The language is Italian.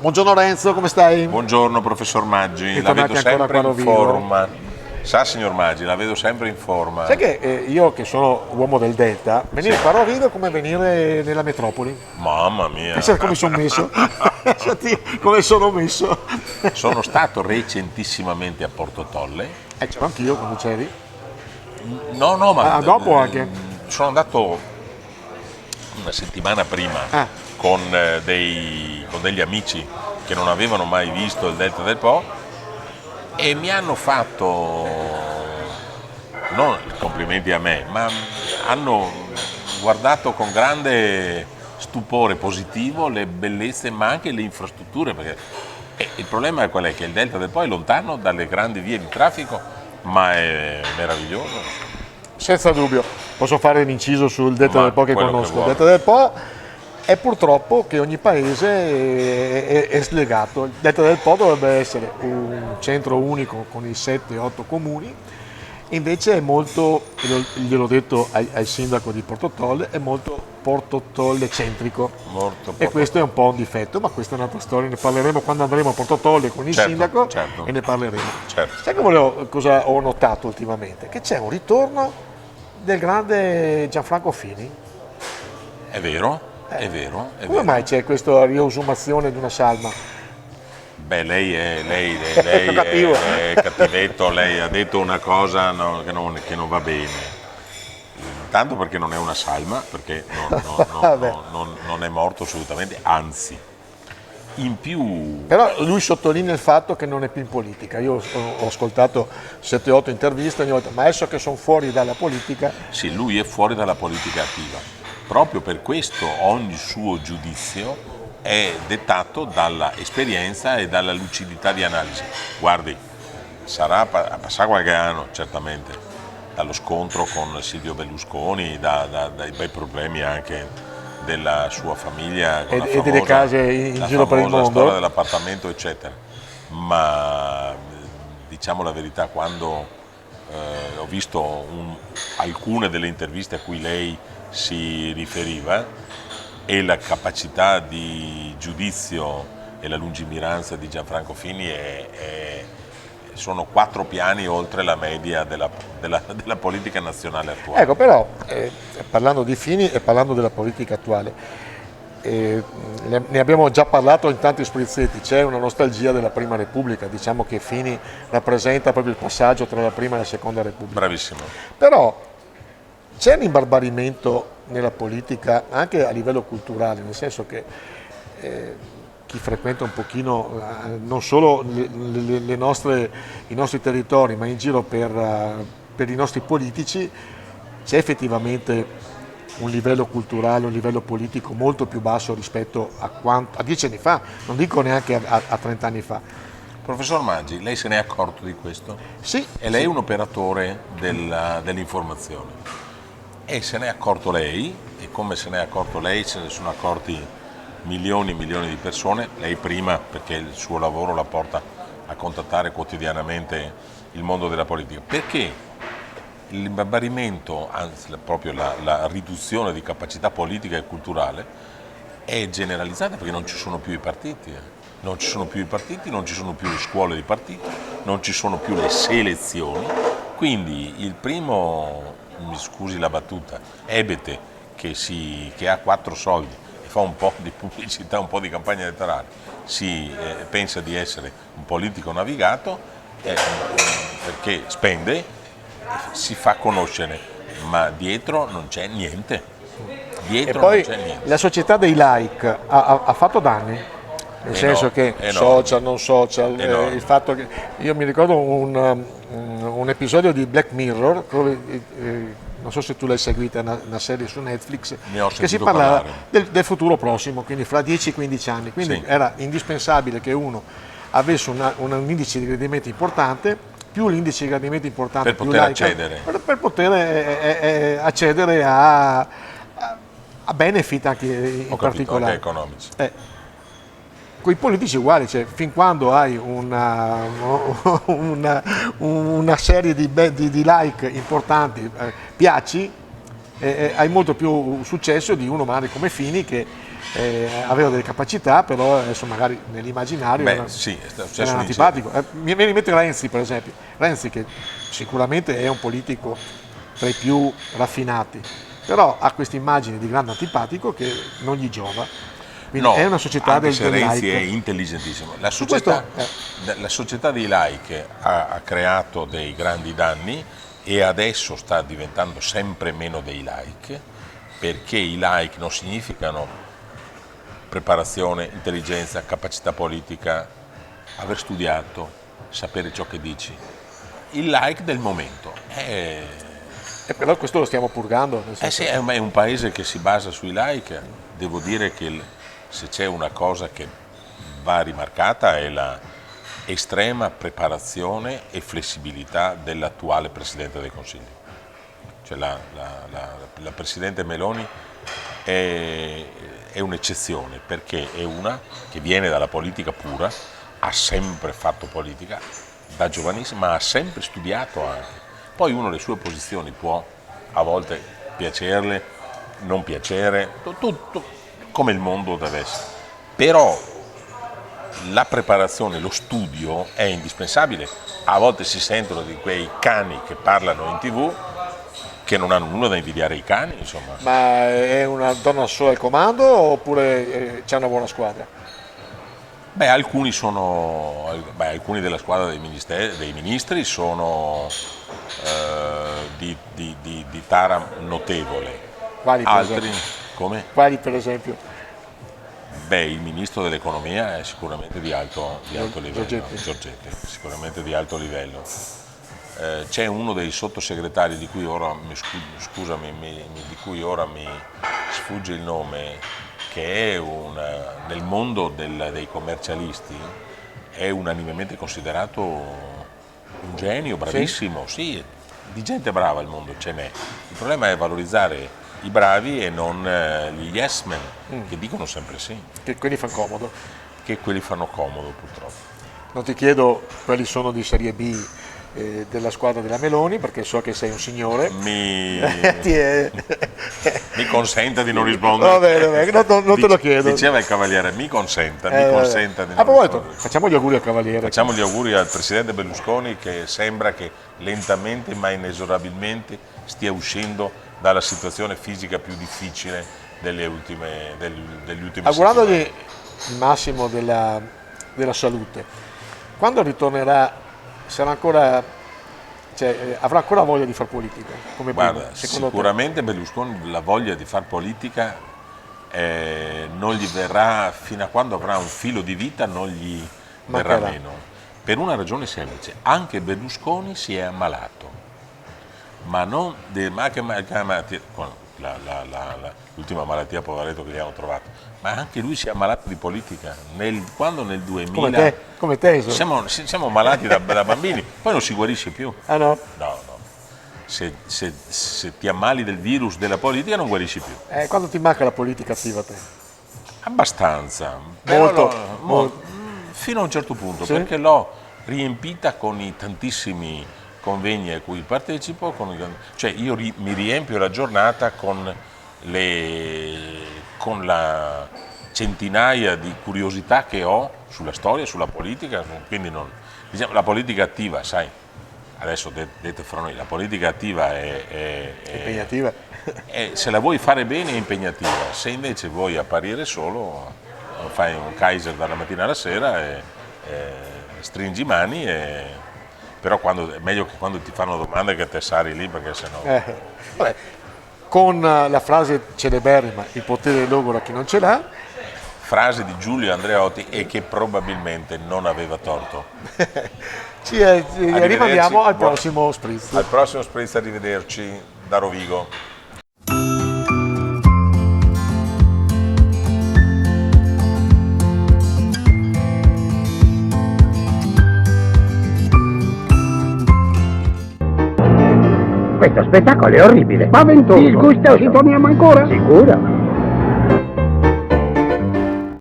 Buongiorno Renzo, come stai? Buongiorno professor Maggi, la Bentornati vedo ancora sempre qua a in Rovigo. forma. Sa signor Maggi, la vedo sempre in forma. Sai che io che sono uomo del Delta, venire qua a Rovigo è come venire nella metropoli. Mamma mia. Pensa come sono messo. Senti come sono messo. Sono stato recentissimamente a Porto Tolle. C'ero anch'io quando c'eri. No, ma dopo anche? sono andato una settimana prima Ah. con degli amici che non avevano mai visto il Delta del Po e mi hanno fatto, non complimenti a me, ma hanno guardato con grande stupore positivo le bellezze ma anche le infrastrutture, perché il problema è qual è? Che il Delta del Po è lontano dalle grandi vie di traffico, ma è meraviglioso. Senza dubbio. Posso fare un inciso sul Delta Ma del Po che quello che conosco. Il vuoi. Delta del Po è purtroppo che ogni paese è slegato. Il Delta del Po dovrebbe essere un centro unico con i 7-8 comuni, invece è molto, gliel'ho detto al sindaco di Porto Tolle, è molto Porto Tolle centrico. Molto E questo è un po' un difetto, ma questa è un'altra storia, ne parleremo quando andremo a Porto Tolle con il Certo, sindaco certo. e ne parleremo. Certo. Sai cosa ho notato ultimamente? Che c'è un ritorno del grande Gianfranco Fini. È vero, è vero, è Come vero. mai c'è questa riesumazione di una salma? Beh, lei Cattivo. è cattivetto, lei ha detto una cosa che non va bene. Tanto perché non è una salma, perché Vabbè. non è morto assolutamente, anzi. In più, Però lui sottolinea il fatto che non è più in politica. Io ho ascoltato 7-8 interviste e gli ho detto, ma adesso che sono fuori dalla politica, sì, lui è fuori dalla politica attiva. Proprio per questo ogni suo giudizio è dettato dalla esperienza e dalla lucidità di analisi. Guardi, sarà passare qualche anno, certamente, dallo scontro con Silvio Berlusconi, dai bei problemi anche della sua famiglia con E delle case in la giro per il famosa mondo. storia dell'appartamento, eccetera. Ma diciamo la verità, quando ho visto alcune delle interviste a cui lei si riferiva e la capacità di giudizio e la lungimiranza di Gianfranco Fini sono 4 piani oltre la media della politica nazionale attuale. Ecco, però, parlando di Fini e parlando della politica attuale, ne abbiamo già parlato in tanti sprizzetti, c'è una nostalgia della Prima Repubblica, diciamo che Fini rappresenta proprio il passaggio tra la Prima e la Seconda Repubblica. Bravissimo. Però c'è un imbarbarimento nella politica anche a livello culturale, nel senso che chi frequenta un pochino non solo i nostri territori, ma in giro per i nostri politici, c'è effettivamente un livello culturale, un livello politico molto più basso rispetto a 10 anni fa, non dico neanche a 30 anni fa. Professor Maggi, lei se n'è accorto di questo? Sì, E lei è un operatore dell'informazione. E se n'è accorto lei, e come se n'è accorto lei, se ne sono accorti milioni e milioni di persone, lei prima, perché il suo lavoro la porta a contattare quotidianamente il mondo della politica. Perché l'imbarbarimento, anzi proprio la riduzione di capacità politica e culturale è generalizzata perché non ci sono più i partiti. Non ci sono più i partiti, non ci sono più le scuole di partito, non ci sono più le selezioni. Quindi il primo, mi scusi la battuta, ebete che ha 4 soldi e fa un po' di pubblicità, un po' di campagna elettorale, pensa di essere un politico navigato perché spende, si fa conoscere, ma dietro non c'è niente. e Dietro poi non c'è niente. la società dei like ha fatto danni, nel senso che social, non social, il fatto che io mi ricordo un episodio di Black Mirror, non so se tu l'hai seguita, una serie su Netflix, Ne ho che si sentito parlava parlare. del futuro prossimo, quindi fra 10-15 anni, quindi Sì. era indispensabile che uno avesse un indice di gradimento importante, più l'indice di gradimento importante, Per più poter like, accedere. per poter accedere a benefit anche in Ho capito, particolare. anche economici. Con i politici uguali, cioè fin quando hai una serie di like importanti, piaci, hai molto più successo di uno magari come Fini che aveva delle capacità, però adesso magari nell'immaginario era un antipatico. Mi viene in mente Renzi, per esempio. Renzi, che sicuramente è un politico tra i più raffinati, però ha questa immagine di grande antipatico che non gli giova. Quindi è una società del Renzi like. è intelligentissimo. La società dei like ha creato dei grandi danni e adesso sta diventando sempre meno dei like, perché i like non significano preparazione, intelligenza, capacità politica, aver studiato, sapere ciò che dici. Il like del momento è... E però questo lo stiamo purgando. Sì, è un paese che si basa sui like. Devo dire che se c'è una cosa che va rimarcata è la estrema preparazione e flessibilità dell'attuale Presidente del Consiglio. Cioè la Presidente Meloni è un'eccezione, perché è una che viene dalla politica pura, ha sempre fatto politica da giovanissima, ma ha sempre studiato anche. Poi uno le sue posizioni può a volte piacerle, non piacere, tutto come il mondo deve essere. Però la preparazione, lo studio è indispensabile. A volte si sentono di quei cani che parlano in TV, che non hanno nulla da invidiare ai cani, insomma. Ma è una donna sola al comando oppure c'è una buona squadra? Alcuni della squadra dei ministri sono di tara notevole. Quali per Altri, esempio? come? Quali per esempio? Il ministro dell'economia è sicuramente di alto livello, Giorgetti, sicuramente di alto livello. C'è uno dei sottosegretari di cui ora mi sfugge il nome, che è nel mondo dei commercialisti è unanimemente considerato un genio, bravissimo, sì, di gente brava al mondo ce n'è. Il problema è valorizzare i bravi e non gli yes men che dicono sempre sì. Che quelli fanno comodo. Che quelli fanno comodo, purtroppo. Non ti chiedo quali sono di Serie B della squadra della Meloni, perché so che sei un signore. Mi consenta di non rispondere. Va bene, non te lo chiedo. Diceva il Cavaliere, mi consenta di non rispondere. A proposito, facciamo gli auguri al Cavaliere. Facciamo gli auguri al Presidente Berlusconi, che sembra che lentamente ma inesorabilmente stia uscendo dalla situazione fisica più difficile degli ultimi augurandogli il massimo della salute. Quando ritornerà sarà ancora, avrà ancora voglia di fare politica? Come Guarda, secondo sicuramente te? Berlusconi la voglia di fare politica non gli verrà, fino a quando avrà un filo di vita non gli verrà meno, per una ragione semplice: anche Berlusconi si è ammalato, ma non l'ultima malattia poveretto che gli hanno trovato, ma anche lui si è ammalato di politica quando nel 2000 come te siamo malati da bambini, poi non si guarisce più. Ah no? No. Se ti ammali del virus della politica non guarisci più. Quando ti manca la politica attiva a te? Abbastanza, molto. fino a un certo punto, sì? Perché l'ho riempita con i tantissimi convegni a cui partecipo, cioè io mi riempio la giornata con la centinaia di curiosità che ho sulla storia, sulla politica, quindi diciamo, la politica attiva, sai, adesso dette fra noi, la politica attiva è impegnativa. Se la vuoi fare bene è impegnativa, se invece vuoi apparire solo, fai un Kaiser dalla mattina alla sera e stringi mani però è meglio che quando ti fanno domande che te sari lì, perché sennò... Vabbè, con la frase celeberrima, il potere del logoro a chi non ce l'ha. Frase di Giulio Andreotti e che probabilmente non aveva torto. Ci rimandiamo al prossimo Spritz. Al prossimo Spritz, arrivederci da Rovigo. Questo spettacolo è orribile. Spaventoso. Disgustoso. Ci torniamo ancora? Sicuro.